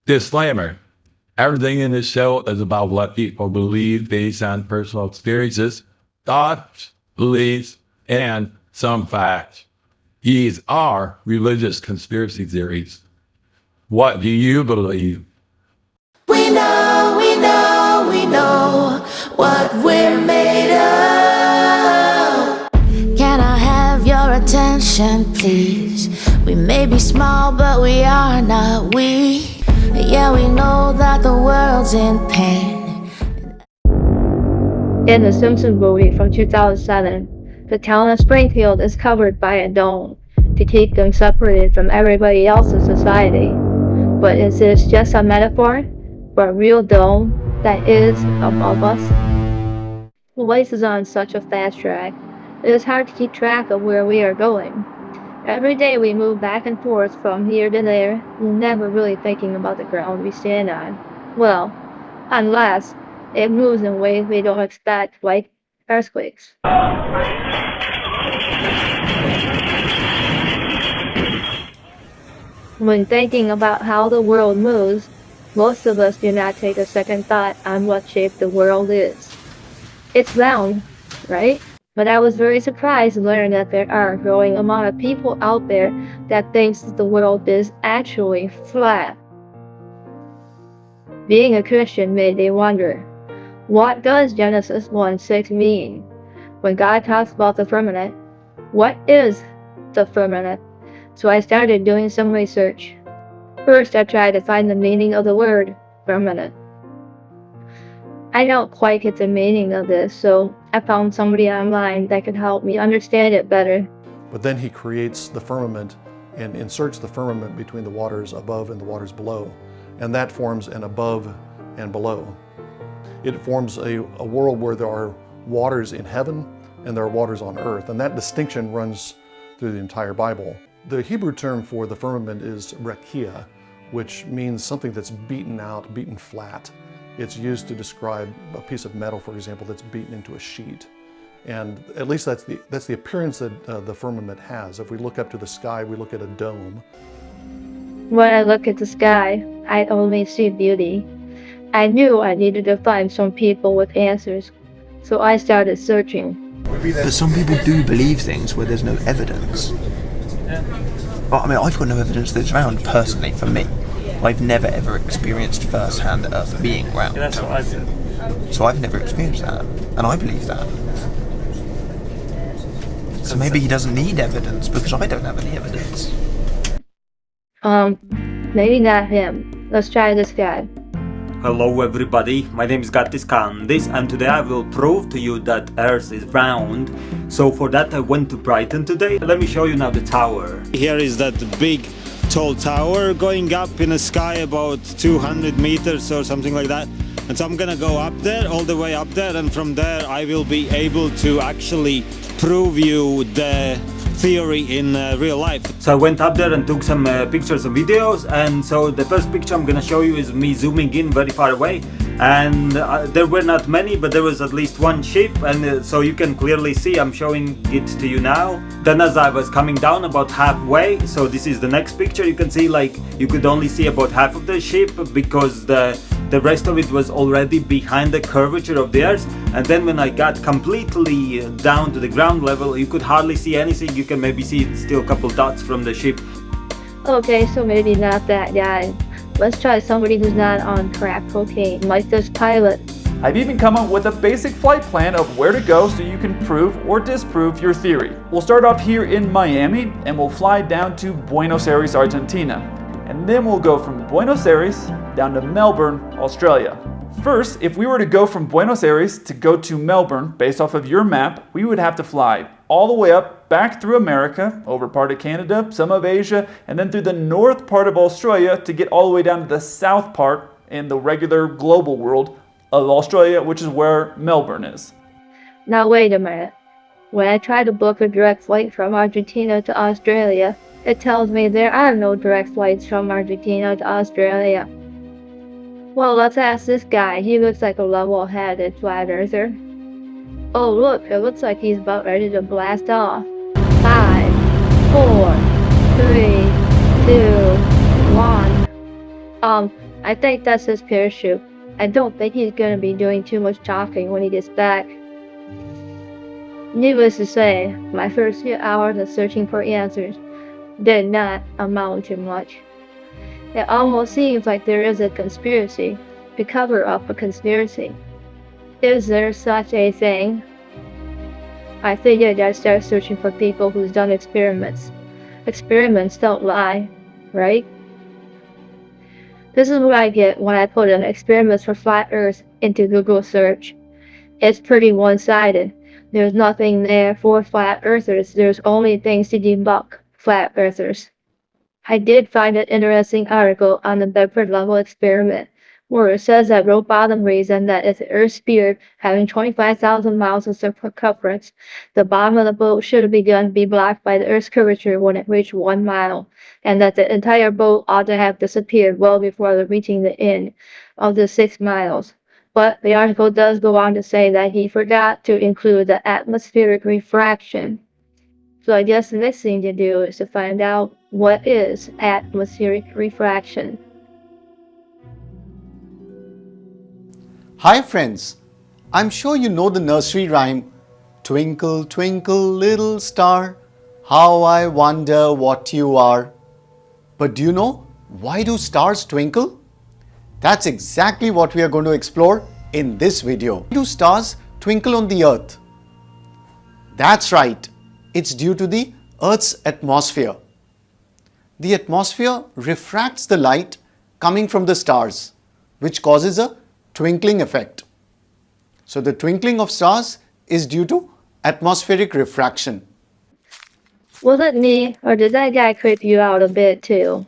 Disclaimer. Everything in this show is about what people believe based on personal experiences, thoughts, beliefs, and some facts. These are religious conspiracy theories. What do you believe? We know what we're made of. Can I have your attention, please? We may be small, but we are not weak. Yeah, we know that the world's in pain. In the Simpsons movie from 2007, the town of Springfield is covered by a dome to keep them separated from everybody else in society. But is this just a metaphor for a real dome that is above us? Life is on such a fast track, it is hard to keep track of where we are going. Every day we move back and forth from here to there, never really thinking about the ground we stand on. Well, unless it moves in ways we don't expect, like earthquakes. When thinking about how the world moves, most of us do not take a second thought on what shape the world is. It's round, right? But I was very surprised to learn that there are a growing amount of people out there that thinks that the world is actually flat. Being a Christian made me wonder, what does Genesis 1:6 mean? When God talks about the firmament, what is the firmament? So I started doing some research. First, I tried to find the meaning of the word firmament. I don't quite get the meaning of this, so I found somebody online that could help me understand it better. But then he creates the firmament and inserts the firmament between the waters above and the waters below. And that forms an above and below. It forms a world where there are waters in heaven and there are waters on earth. And that distinction runs through the entire Bible. The Hebrew term for the firmament is rakia, which means something that's beaten out, beaten flat. It's used to describe a piece of metal, for example, that's beaten into a sheet. And at least that's the appearance that the firmament has. If we look up to the sky, we look at a dome. When I look at the sky, I only see beauty. I knew I needed to find some people with answers, so I started searching. But some people do believe things where there's no evidence. But I mean, I've got no evidence that it's round personally for me. I've never ever experienced first-hand Earth being round. That's what I said. So I've never experienced that, and I believe that. So maybe he doesn't need evidence because I don't have any evidence. Maybe not him. Let's try this guy. Hello everybody, my name is Gattis Kandis and today I will prove to you that Earth is round. So for that I went to Brighton today. Let me show you now the tower. Here is that big tall tower going up in the sky about 200 meters or something like that. And so I'm gonna go up there, all the way up there, and from there I will be able to actually prove you the theory in real life. So I went up there and took some pictures and videos, and so the first picture I'm gonna show you is me zooming in very far away, and there were not many, but there was at least one ship, and so you can clearly see, I'm showing it to you now. Then as I was coming down about halfway, so this is the next picture, you can see like you could only see about half of the ship because the rest of it was already behind the curvature of the Earth. And then when I got completely down to the ground level, you could hardly see anything. You can maybe see still a couple dots from the ship. Okay, so maybe not that guy. Let's try somebody who's not on crack cocaine, like this pilot. I've even come up with a basic flight plan of where to go so you can prove or disprove your theory. We'll start off here in Miami and we'll fly down to Buenos Aires, Argentina. And then we'll go from Buenos Aires down to Melbourne, Australia. First, if we were to go from Buenos Aires to go to Melbourne, based off of your map, we would have to fly all the way up, back through America, over part of Canada, some of Asia, and then through the north part of Australia to get all the way down to the south part in the regular global world of Australia, which is where Melbourne is. Now wait a minute. When I try to book a direct flight from Argentina to Australia, it tells me there are no direct flights from Argentina to Australia. Well, let's ask this guy. He looks like a level-headed flat earther. Oh look, it looks like he's about ready to blast off. 5, 4, 3, 2, 1. I think that's his parachute. I don't think he's gonna be doing too much talking when he gets back. Needless to say, my first few hours of searching for answers did not amount to much. It almost seems like there is a conspiracy to cover up a conspiracy. Is there such a thing? I figured I'd start searching for people who's done experiments. Experiments don't lie, right? This is what I get when I put in experiments for flat Earth into Google search. It's pretty one-sided. There's nothing there for flat earthers. There's only things to debunk flat earthers. I did find an interesting article on the Bedford Level experiment, where it says that wrote bottom reason that if the Earth's sphere having 25,000 miles of circumference, the bottom of the boat should have begun to be blocked by the Earth's curvature when it reached 1 mile, and that the entire boat ought to have disappeared well before reaching the end of the 6 miles. But the article does go on to say that he forgot to include the atmospheric refraction. So I guess the next thing to do is to find out what is atmospheric refraction. Hi friends, I'm sure you know the nursery rhyme, Twinkle, twinkle, little star, how I wonder what you are. But do you know, why do stars twinkle? That's exactly what we are going to explore in this video. Why do stars twinkle on the Earth? That's right, it's due to the Earth's atmosphere. The atmosphere refracts the light coming from the stars, which causes a twinkling effect. So the twinkling of stars is due to atmospheric refraction. Was it me, or did that guy creep you out a bit too?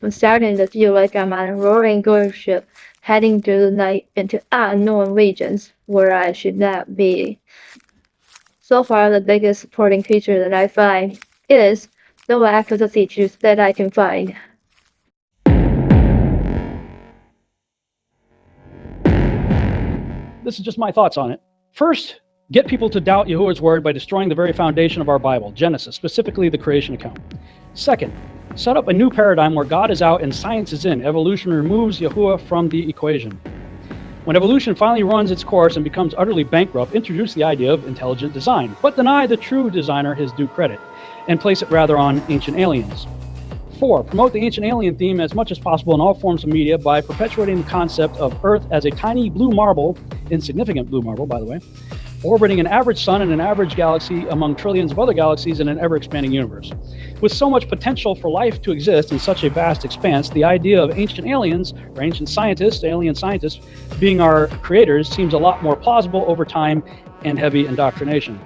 I'm starting to feel like I'm on a roaring ghost ship, heading through the night into unknown regions where I should not be. So far, the biggest supporting feature that I find is the lack of the features that I can find. This is just my thoughts on it. First, get people to doubt Yahuwah's word by destroying the very foundation of our Bible, Genesis, specifically the creation account. Second, set up a new paradigm where God is out and science is in. Evolution removes Yahuwah from the equation. When evolution finally runs its course and becomes utterly bankrupt, introduce the idea of intelligent design, but deny the true designer his due credit, and place it rather on ancient aliens. 4. Promote the ancient alien theme as much as possible in all forms of media by perpetuating the concept of Earth as a tiny blue marble, insignificant blue marble, by the way, orbiting an average sun in an average galaxy among trillions of other galaxies in an ever-expanding universe. With so much potential for life to exist in such a vast expanse, the idea of ancient aliens, or ancient scientists, alien scientists, being our creators seems a lot more plausible over time and heavy indoctrination.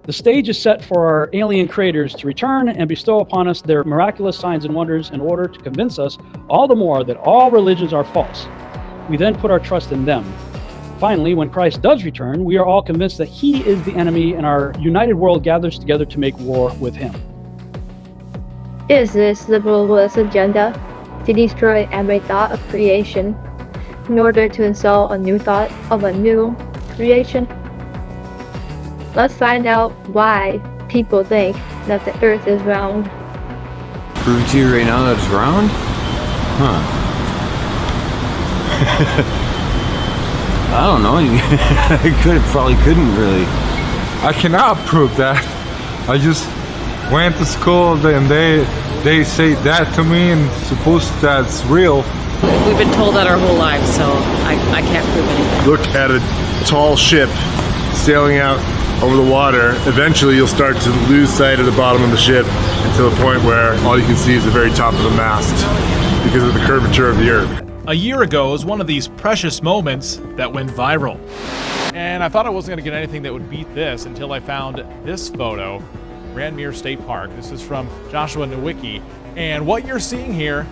The stage is set for our alien creators to return and bestow upon us their miraculous signs and wonders in order to convince us all the more that all religions are false. We then put our trust in them. Finally, when Christ does return, we are all convinced that he is the enemy and our united world gathers together to make war with him. Is this the globalist agenda to destroy every thought of creation in order to install a new thought of a new creation? Let's find out why people think that the Earth is round. Prove to you right now that it's round? Huh. I don't know. Probably couldn't really. I cannot prove that. I just went to school and they say that to me and suppose that's real. We've been told that our whole lives, so I can't prove anything. Look at a tall ship sailing out over the water. Eventually you'll start to lose sight of the bottom of the ship until the point where all you can see is the very top of the mast because of the curvature of the Earth. A year ago was one of these precious moments that went viral. And I thought I wasn't going to get anything that would beat this until I found this photo, Grandmere State Park. This is from Joshua Nowicki. And what you're seeing here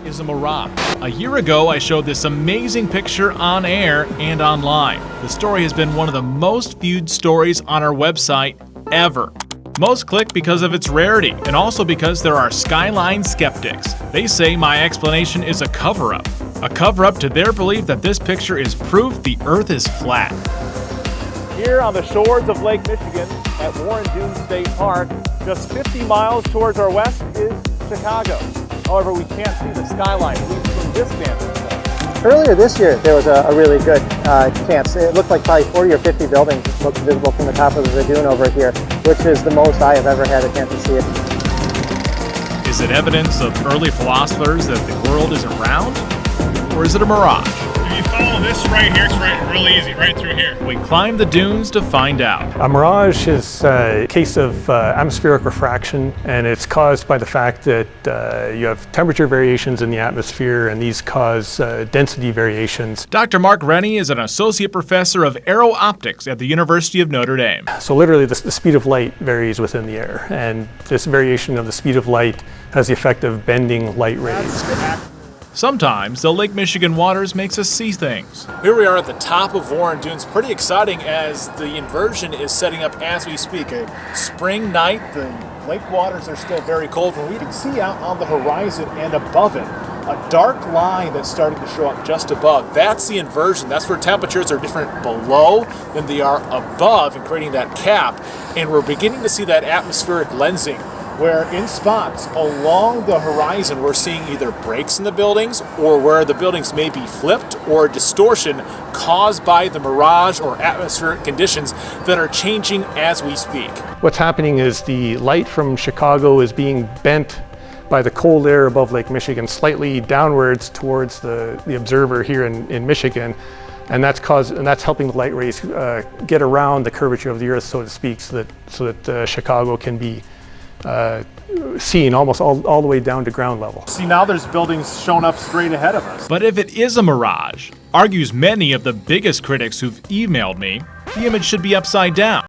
is a mirage. A year ago, I showed this amazing picture on air and online. The story has been one of the most viewed stories on our website ever. Most click because of its rarity, and also because there are Skyline skeptics. They say my explanation is a cover-up. A cover-up to their belief that this picture is proof the Earth is flat. Here on the shores of Lake Michigan at Warren Dunes State Park, just 50 miles towards our west is Chicago. However, we can't see the skyline. this campus? Earlier this year, there was a really good chance. It looked like probably 40 or 50 buildings looked visible from the top of the dune over here, which is the most I have ever had a chance to see it. Is it evidence of early philosophers that the world isn't round? Or is it a mirage? If you follow this right here, it's really easy, right through here. We climb the dunes to find out. A mirage is a case of atmospheric refraction, and it's caused by the fact that you have temperature variations in the atmosphere, and these cause density variations. Dr. Mark Rennie is an associate professor of aero-optics at the University of Notre Dame. So literally the speed of light varies within the air, and this variation of the speed of light has the effect of bending light rays. Sometimes the Lake Michigan waters makes us see things. Here we are at the top of Warren Dunes. Pretty exciting as the inversion is setting up as we speak. A spring night, the lake waters are still very cold, and we can see out on the horizon and above it a dark line that's starting to show up just above. That's the inversion. That's where temperatures are different below than they are above and creating that cap. And we're beginning to see that atmospheric lensing, where in spots along the horizon we're seeing either breaks in the buildings or where the buildings may be flipped or distortion caused by the mirage or atmospheric conditions that are changing as we speak. What's happening is the light from Chicago is being bent by the cold air above Lake Michigan slightly downwards towards the observer here in Michigan. And that's helping the light rays get around the curvature of the Earth, so to speak, so that Chicago can be seen almost all the way down to ground level. See, now there's buildings shown up straight ahead of us. But if it is a mirage, argues many of the biggest critics who've emailed me, the image should be upside down.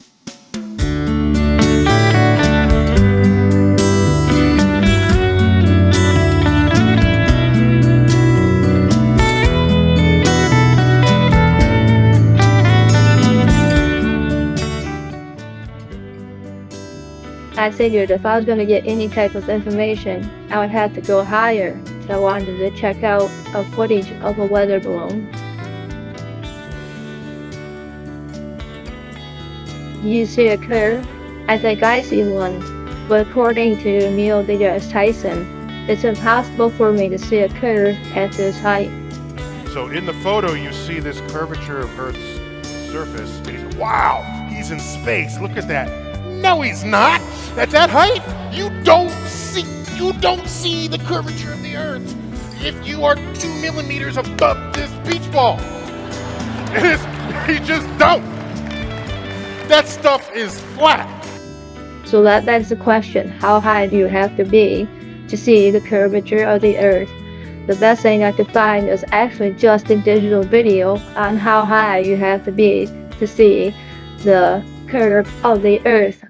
I figured if I was going to get any type of information, I would have to go higher, so I wanted to check out a footage of a weather balloon. You see a curve? I think I see one, but according to Neil deGrasse Tyson, it's impossible for me to see a curve at this height. So in the photo, you see this curvature of Earth's surface. And wow, he's in space. Look at that. No, he's not. At that height, you don't see the curvature of the Earth if you are 2 millimeters above this beach ball. You just don't. That stuff is flat. So that begs the question, how high do you have to be to see the curvature of the Earth? The best thing I could find is actually just a digital video on how high you have to be to see the curve of the Earth.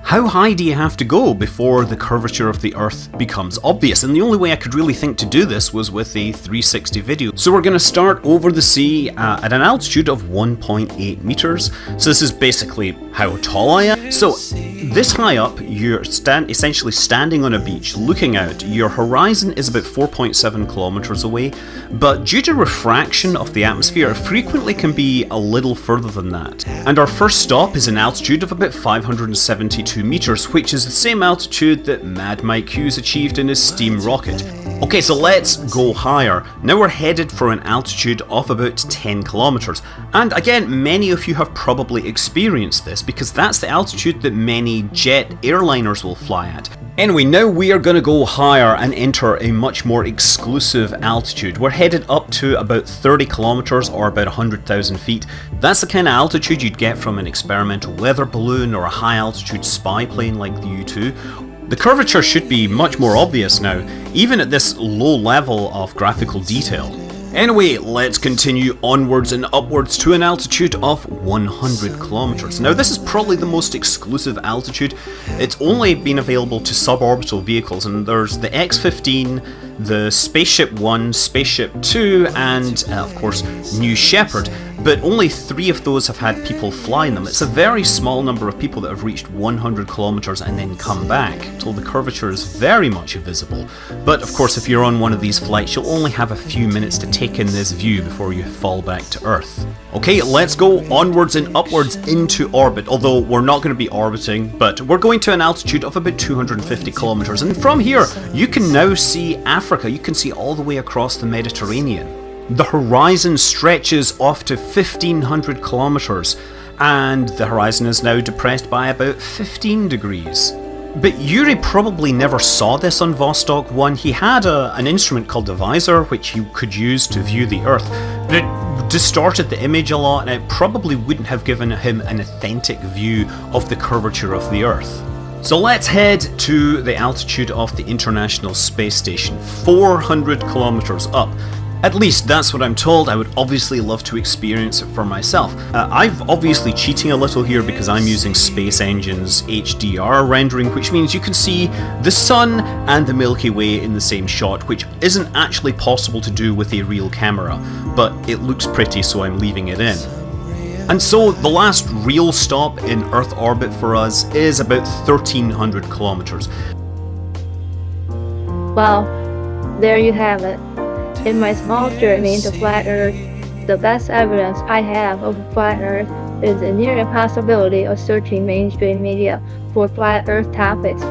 How high do you have to go before the curvature of the Earth becomes obvious? And the only way I could really think to do this was with a 360 video. So we're going to start over the sea at an altitude of 1.8 meters. So this is basically how tall I am. So this high up, you're essentially standing on a beach, looking out. Your horizon is about 4.7 kilometers away, but due to refraction of the atmosphere, it frequently can be a little further than that. And our first stop is an altitude of about 572 meters, which is the same altitude that Mad Mike Hughes achieved in his steam rocket. Okay, so let's go higher. Now we're headed for an altitude of about 10 kilometers. And again, many of you have probably experienced this because that's the altitude that many jet airliners will fly at. Anyway, now we are going to go higher and enter a much more exclusive altitude. We're headed up to about 30 kilometers or about 100,000 feet. That's the kind of altitude you'd get from an experimental weather balloon or a high altitude spy plane like the U-2. The curvature should be much more obvious now, even at this low level of graphical detail. Anyway, let's continue onwards and upwards to an altitude of 100 kilometers. Now this is probably the most exclusive altitude. It's only been available to suborbital vehicles, and there's the X-15, the Spaceship One, Spaceship Two, and of course New Shepard. but only 3 of those have had people fly in them. It's a very small number of people that have reached 100 kilometers and then come back, so the curvature is very much visible. But of course, if you're on one of these flights, you'll only have a few minutes to take in this view before you fall back to Earth. Okay, let's go onwards and upwards into orbit, although we're not going to be orbiting, but we're going to an altitude of about 250 kilometers, and from here you can now see Africa. You can see all the way across the Mediterranean. The horizon stretches off to 1500 kilometers, and the horizon is now depressed by about 15 degrees. But Yuri probably never saw this on Vostok 1. He had an instrument called a visor, which he could use to view the Earth, but it distorted the image a lot, and it probably wouldn't have given him an authentic view of the curvature of the Earth. So let's head to the altitude of the International Space Station, 400 kilometers up. At least that's what I'm told. I would obviously love to experience it for myself. I'm obviously cheating a little here because I'm using Space Engine's HDR rendering, which means you can see the Sun and the Milky Way in the same shot, which isn't actually possible to do with a real camera, but it looks pretty, so I'm leaving it in. And so the last real stop in Earth orbit for us is about 1300 kilometers. Well, there you have it. In my small journey into flat Earth, the best evidence I have of a flat Earth is the near impossibility of searching mainstream media for flat Earth topics.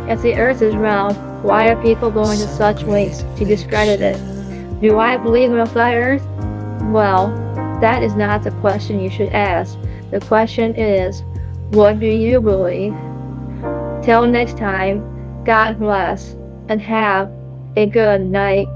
If the Earth is round, why are people going to such lengths to discredit it? Do I believe in a flat Earth? Well, that is not the question you should ask. The question is, what do you believe? Till next time, God bless, and have a good night.